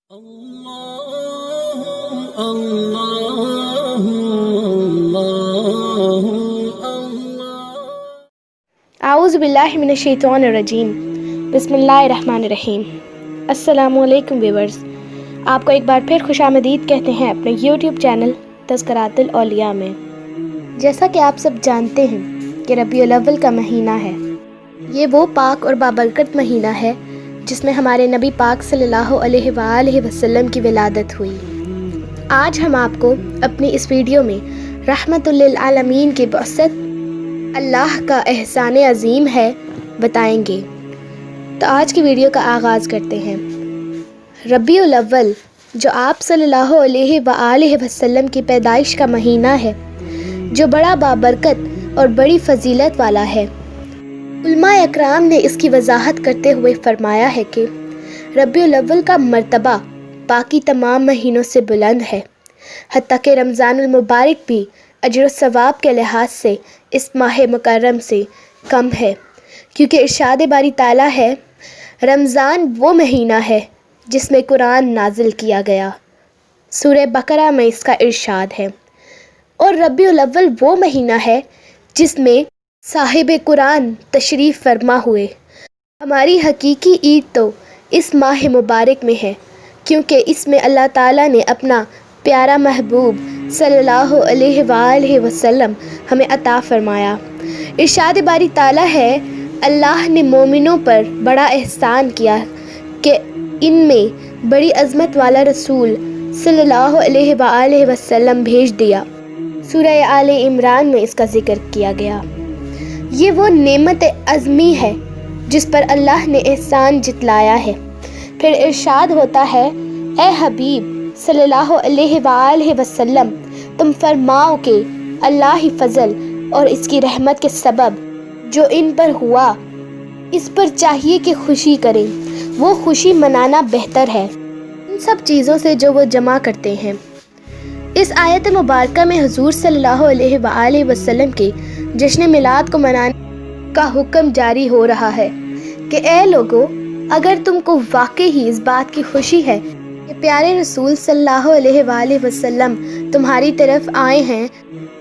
आऊज़ु बिल्लाहि मिनश शैतानिर रजीम। बिस्मिल्लाहिर्रहमानिर्रहीम। अस्सलामु अलैकुम व्यूअर्स, आपको एक बार फिर खुशामदीद कहते हैं अपने YouTube चैनल तज़किरात उल औलिया में। जैसा कि आप सब जानते हैं कि रबीउल अव्वल का महीना है। ये वो पाक और बाबरकत महीना है जिसमें हमारे नबी पाक सल्लल्लाहु अलैहि वसल्लम की विलादत हुई। आज हम आपको अपनी इस वीडियो में रहमतुल लिल आलमीन की बअसत अल्लाह का एहसान अज़ीम है बताएंगे। तो आज की वीडियो का आगाज़ करते हैं। रबीउल अव्वल जो आप सल्लल्लाहु अलैहि वसल्लम की पैदाइश का महीना है, जो बड़ा बाबरकत और बड़ी फजीलत वाला है। उलमा इकराम ने इसकी वजाहत करते हुए फरमाया है कि रबीउल अव्वल का मर्तबा बाकी तमाम महीनों से बुलंद है, हत्ता कि रमज़ानुल मुबारक भी अजर व सवाब के लिहाज से इस माह मुकर्रम से कम है, क्योंकि इरशाद बारी ताला है, रमज़ान वो महीना है जिसमें कुरान नाजिल किया गया। सूरह बकरा में इसका इरशाद है। और रबीउल अव्वल वो महीना है जिसमें साहिब कुरान तशरीफ़ फरमा हुए। हमारी हकीकी ईद तो इस माह मुबारक में है, क्योंकि इसमें अल्लाह ताला ने अपना प्यारा महबूब सल्लल्लाहु अलैहि वसल्लम हमें अता फरमाया। इरशाद बारी ताला है, अल्लाह ने मोमिनों पर बड़ा एहसान किया कि इनमें बड़ी अज़मत वाला रसूल सल्लल्लाहु अलैहि वसल्लम भेज दिया। सूरह आले इमरान में इसका ज़िक्र किया गया। ये वो नेमत अज़मी है जिस पर अल्लाह ने एहसान जितलाया है। फिर इरशाद होता है, ए हबीब सल्लल्लाहु अलैहि वसल्लम, तुम फरमाओ कि अल्लाह ही फ़ज़ल और इसकी रहमत के सबब जो इन पर हुआ, इस पर चाहिए कि खुशी करें। वो खुशी मनाना बेहतर है उन सब चीज़ों से जो वो जमा करते हैं। इस आयत मुबारका में हुज़ूर सल्लल्लाहु अलैहि वसल्लम के जश्न मिलाद को मनाने का हुक्म जारी हो रहा है कि ए लोगों, अगर तुमको वाकई ही इस बात की खुशी है कि प्यारे रसूल सल्लल्लाहु अलैहि वसल्लम तुम्हारी तरफ आए हैं,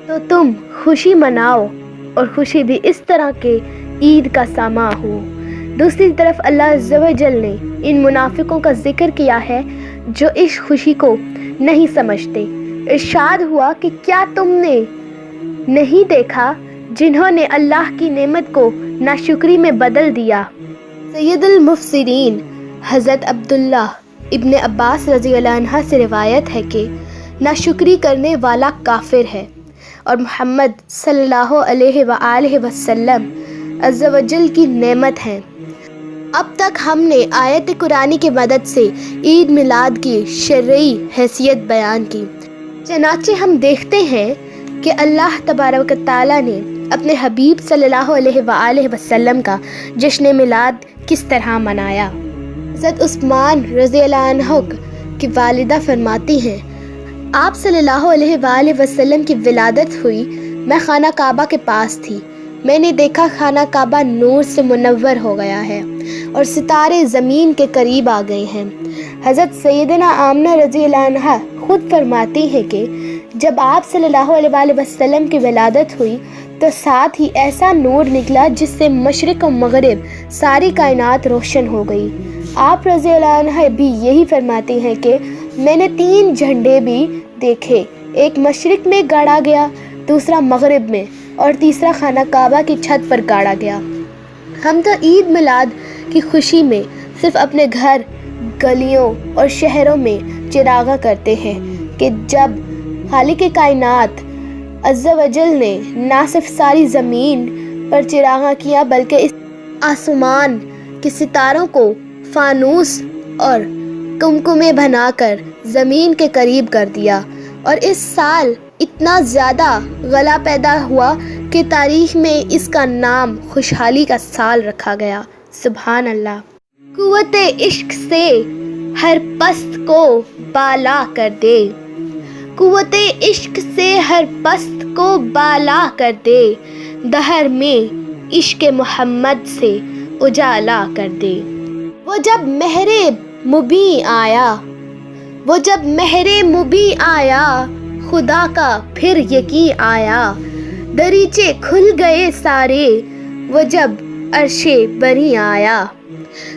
तो तुम खुशी मनाओ, और खुशी भी इस तरह के ईद का सामा हो। दूसरी तरफ अल्लाह अज़्ज़ा व जल ने इन मुनाफिकों का जिक्र किया है जो इस खुशी को नहीं समझते। इरशाद हुआ कि क्या तुमने नहीं देखा जिन्होंने अल्लाह की नेमत को नाशुक्री में बदल दिया। सैयदुल मुफस्सिरीन हज़रत अब्दुल्लाह इब्न अब्बास रज़ियल्लाहु अन्हु से रिवायत है कि नाशुक्री करने वाला काफिर है, और मोहम्मद सल्लल्लाहु अलैहि वसल्लम अज़्ज़ा व जल की नेमत हैं। अब तक हमने आयत कुरानी की मदद से ईद मिलाद की शरई हैसियत बयान की। चनाचे हम देखते हैं कि अल्लाह तबारक व तआला ने अपने हबीब सल्लल्लाहु अलैहि वसल्लम का जश्न मिलाद किस तरह मनाया। हज़रत उस्मान रज़ियल्लाहु अन्हु की वालिदा फरमाती हैं, आप सल्लल्लाहु अलैहि वसल्लम की विलादत हुई, मैं खाना काबा के पास थी। मैंने देखा खाना काबा नूर से मुनव्वर हो गया है और सितारे ज़मीन के करीब आ गए हैं। हज़रत सैयदना आमना रज़ियल्लाहु अन्हा खुद फरमाती हैं कि जब आप सल्लल्लाहु अलैहि वसल्लम की विलादत हुई तो साथ ही ऐसा नूर निकला जिससे मशरिक़ और मग़रिब सारी कायनात रोशन हो गई। आप रज़ियल्लाहु अन्हा भी यही फरमाती हैं कि मैंने 3 झंडे भी देखे, एक मशरिक़ में गाड़ा गया, दूसरा मग़रिब में, और तीसरा खाना काबा की छत पर गाड़ा गया। हम तो ईद मिलाद की खुशी में सिर्फ़ अपने घर, गलियों और शहरों में चिरागा करते हैं कि जब खालिक कायनात अज़्ज़ा व जल ने ना सिर्फ सारी ज़मीन पर चिरागा किया, बल्कि इस आसमान के सितारों को फानूस और कुमकुमे बनाकर ज़मीन के करीब कर दिया। और इस साल इतना ज़्यादा गला पैदा हुआ कि तारीख़ में इसका नाम खुशहाली का साल रखा गया। सुभान अल्लाह। कुव्वते इश्क से हर पस्त को बाला कर दे, कुव्वते इश्क से हर पस्त को बाला कर दे, दहर में इश्क मुहम्मद से उजाला कर दे। वो जब महरे मुबी आया, وہ جب مہر مبیں آیا خدا کا پھر یقین آیا، دریچے کھل گئے سارے وہ جب عرش بری آیا،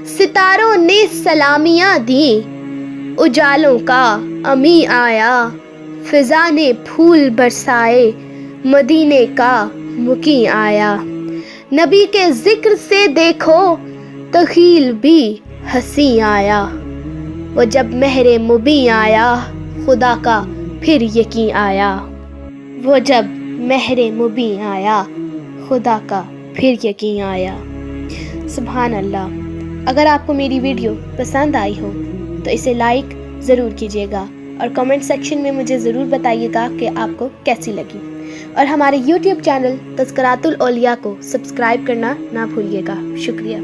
ستاروں نے سلامیاں دیں اجالوں کا امی آیا، فضا نے پھول برسائے مدینے کا مقیم آیا، نبی کے ذکر سے دیکھو تخیل بھی ہنسی آیا، وہ جب مہر مبیں آیا خدا کا پھر یقین آیا، وہ جب مہر مبیں آیا خدا کا پھر یقین آیا۔ سبحان اللہ۔ اگر آپ کو میری ویڈیو پسند آئی ہو تو اسے لائک ضرور کیجیے گا اور کمنٹ سیکشن میں مجھے ضرور بتائیے گا کہ آپ کو کیسی لگی، اور ہمارے یوٹیوب چینل تذکرات الاولیاء کو سبسکرائب کرنا نہ بھولیے گا۔ شکریہ۔